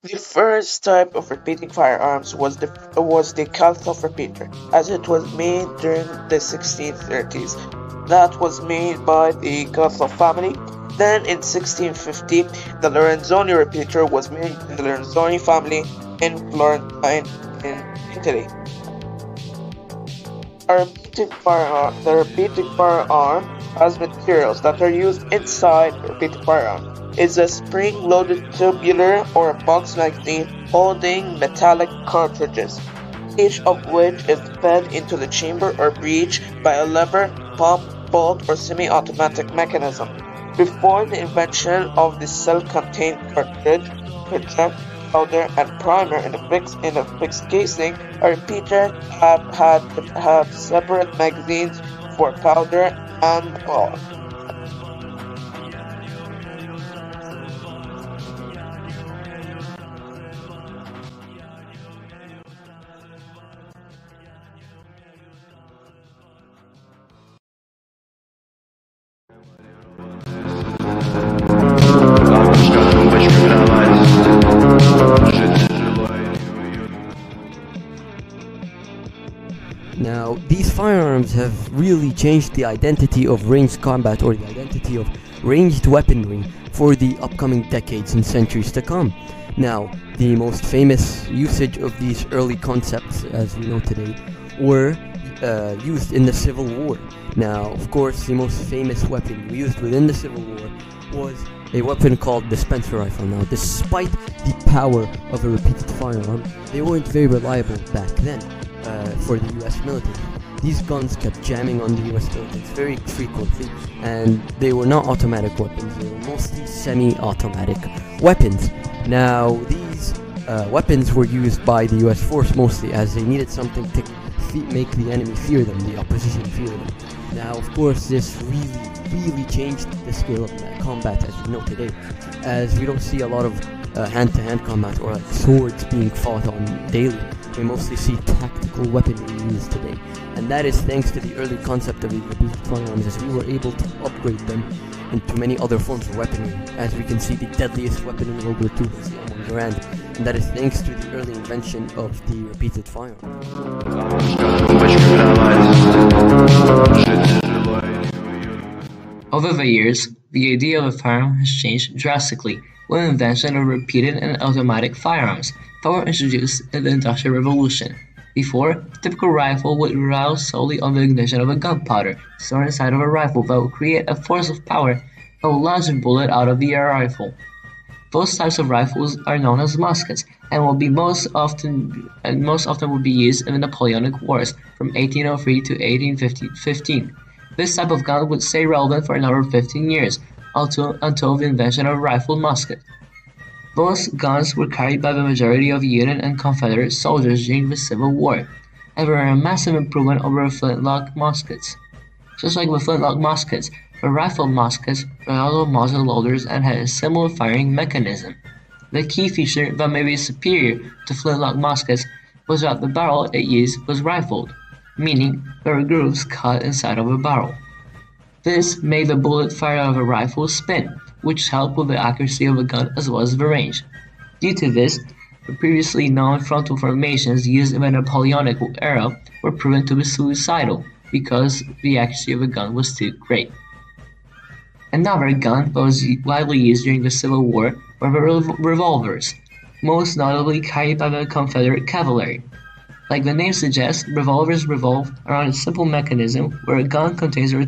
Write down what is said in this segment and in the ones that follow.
The first type of repeating firearms was the Kalthoff repeater, as it was made during the 1630s. That was made by the Kalthoff family. Then in 1650, the Lorenzoni repeater was made in the Lorenzoni family in Florentine in Italy. The repeating firearm has materials that are used inside the repeating firearm. Is a spring-loaded tubular or box-like thing holding metallic cartridges, each of which is fed into the chamber or breech by a lever, pump, bolt, or semi-automatic mechanism. Before the invention of the self-contained cartridge, project, powder, and primer in a fixed casing, a repeater had to have separate magazines for powder and ball. Now, these firearms have really changed the identity of ranged combat, or the identity of ranged weaponry, for the upcoming decades and centuries to come. Now, the most famous usage of these early concepts, as we know today, were used in the Civil War. Now, of course, the most famous weapon used within the Civil War was a weapon called the Spencer rifle. Now, despite the power of a repeated firearm, they weren't very reliable back then for the US military. These guns kept jamming on the US military very frequently, and they were not automatic weapons, they were mostly semi-automatic weapons. Now, these weapons were used by the US force mostly, as they needed something to make the enemy fear them, the opposition fear them. Now, of course, this really changed the scale of combat as we know today, as we don't see a lot of hand-to-hand combat or like swords being fought on daily. We mostly see tactical weaponry used today, and that is thanks to the early concept of the repeated firearms, as we were able to upgrade them into many other forms of weaponry. As we can see, the deadliest weapon in World War II was the M1 Garand, and that is thanks to the early invention of the repeated firearm. Over the years, the idea of a firearm has changed drastically with the invention of repeated and automatic firearms that were introduced in the Industrial Revolution. Before, a typical rifle would rely solely on the ignition of a gunpowder stored inside of a rifle that would create a force of power that would launch a bullet out of the air rifle. Those types of rifles are known as muskets and will be most often would be used in the Napoleonic Wars from 1803 to 1815. This type of gun would stay relevant for another 15 years until the invention of a rifled musket. Those guns were carried by the majority of Union and Confederate soldiers during the Civil War, and were a massive improvement over flintlock muskets. Just like with flintlock muskets, the rifled muskets were also muzzle loaders and had a similar firing mechanism. The key feature that made it superior to flintlock muskets was that the barrel it used was rifled, meaning there were grooves cut inside of a barrel. This made the bullet fired out of a rifle spin, which helped with the accuracy of a gun as well as the range. Due to this, the previously known frontal formations used in the Napoleonic era were proven to be suicidal because the accuracy of the gun was too great. Another gun that was widely used during the Civil War were the revolvers, most notably carried by the Confederate cavalry. Like the name suggests, revolvers revolve around a simple mechanism where a gun contains a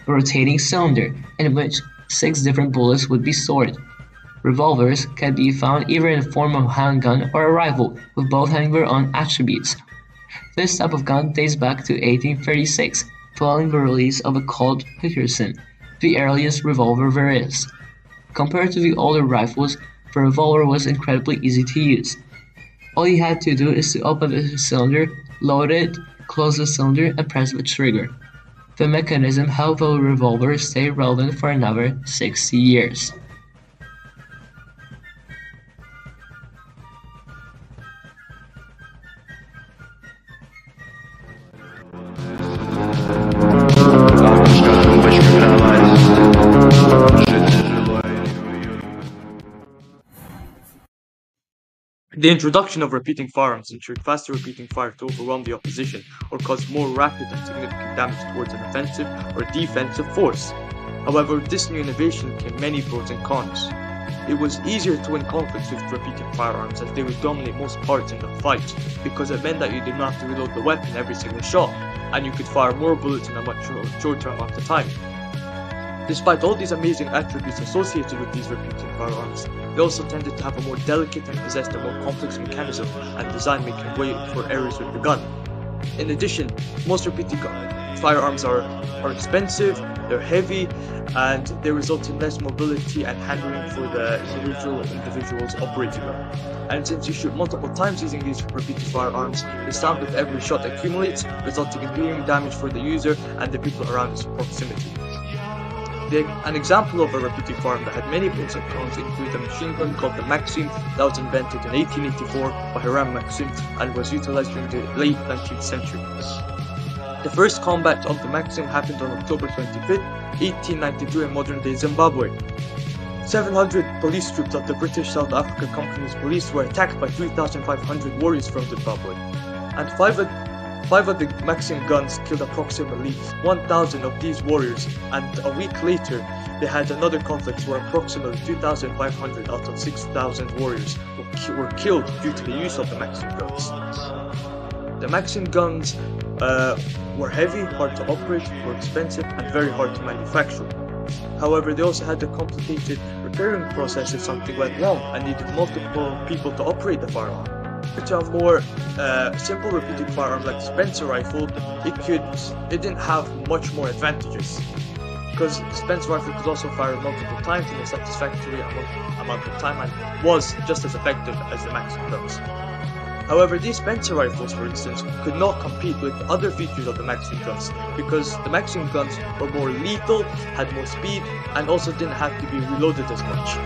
rotating cylinder in which 6 different bullets would be stored. Revolvers can be found either in the form of a handgun or a rifle, with both having their own attributes. This type of gun dates back to 1836, following the release of a Colt Pickerson, the earliest revolver there is. Compared to the older rifles, the revolver was incredibly easy to use. All you had to do is to open the cylinder, load it, close the cylinder, and press the trigger. The mechanism helped the revolver stay relevant for another 60 years. The introduction of repeating firearms ensured faster repeating fire to overwhelm the opposition or cause more rapid and significant damage towards an offensive or defensive force. However, with this new innovation came many pros and cons. It was easier to win conflicts with repeating firearms as they would dominate most parts in the fight, because it meant that you did not have to reload the weapon every single shot, and you could fire more bullets in a much shorter amount of time. Despite all these amazing attributes associated with these repeating firearms, they also tended to have a more delicate and possessed a more complex mechanism and design, making way for errors with the gun. In addition, most repeating firearms are expensive, they're heavy, and they result in less mobility and handling for the individuals operating them. And since you shoot multiple times using these repeated firearms, the sound with every shot accumulates, resulting in hearing damage for the user and the people around its proximity. An example of a repeating firearm that had many pros and cons include a machine gun called the Maxim that was invented in 1884 by Aram and was utilized during the late 19th century. The first combat of the Maxim happened on October 25, 1892 in modern-day Zimbabwe. 700 police troops of the British South Africa Company's police were attacked by 3,500 warriors from Zimbabwe, and five of the Maxim guns killed approximately 1,000 of these warriors, and a week later they had another conflict where approximately 2,500 out of 6,000 warriors were killed due to the use of the Maxim guns. The Maxim guns were heavy, hard to operate, were expensive, and very hard to manufacture. However, they also had a complicated repairing process if something went wrong and needed multiple people to operate the firearm. To a more simple repeating firearm like the Spencer rifle, it didn't have much more advantages, because the Spencer rifle could also fire multiple times in a satisfactory amount of time and was just as effective as the Maxim guns. However, these Spencer rifles, for instance, could not compete with other features of the Maxim guns, because the Maxim guns were more lethal, had more speed, and also didn't have to be reloaded as much.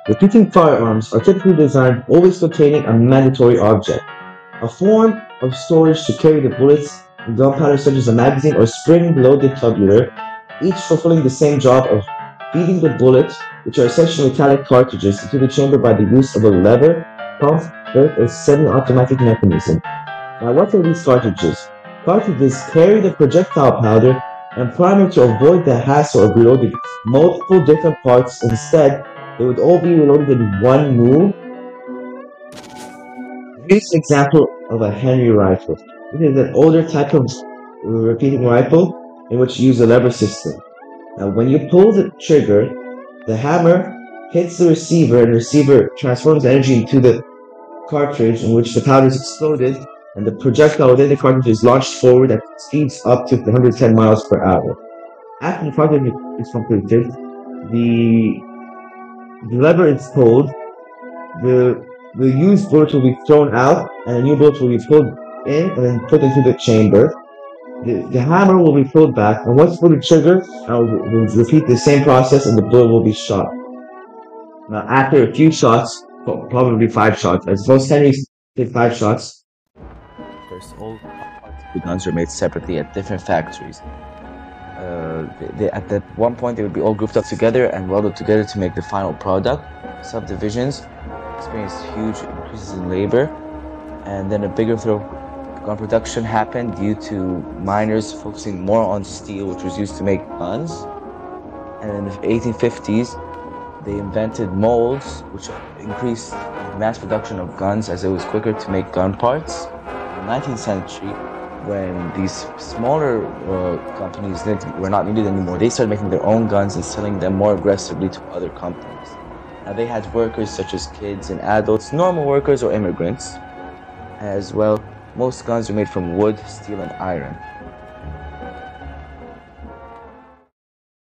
Repeating firearms are typically designed always containing a mandatory object, a form of storage to carry the bullets and gunpowder such as a magazine or spring-loaded tubular, each fulfilling the same job of feeding the bullets, which are essentially metallic cartridges, into the chamber by the use of a lever, pump, or a semi-automatic mechanism. Now, what are these cartridges? Cartridges carry the projectile powder and primer to avoid the hassle of reloading multiple different parts. Instead, they would all be reloaded in one move. Here's an example of a Henry rifle. This is an older type of repeating rifle in which you use a lever system. Now, when you pull the trigger, the hammer hits the receiver, and the receiver transforms energy into the cartridge in which the powder is exploded, and the projectile within the cartridge is launched forward at speeds up to 110 miles per hour. After the cartridge is completed, the lever is pulled, the used bullet will be thrown out, and a new bullet will be pulled in and then put into the chamber. The hammer will be pulled back, and once pulled the trigger, we'll repeat the same process, and the bullet will be shot. Now, after a few shots, probably 5 shots, as most Henrys take 5 shots. First, all the guns are made separately at different factories. At that one point, they would be all grouped up together and welded together to make the final product. Subdivisions experienced huge increases in labor, and then a bigger gun production happened due to miners focusing more on steel, which was used to make guns. And in the 1850s, they invented molds, which increased mass production of guns as it was quicker to make gun parts. In the 19th century, when these smaller companies were not needed anymore, they started making their own guns and selling them more aggressively to other companies. Now, they had workers such as kids and adults, normal workers or immigrants as well. Most guns are made from wood, steel, and iron.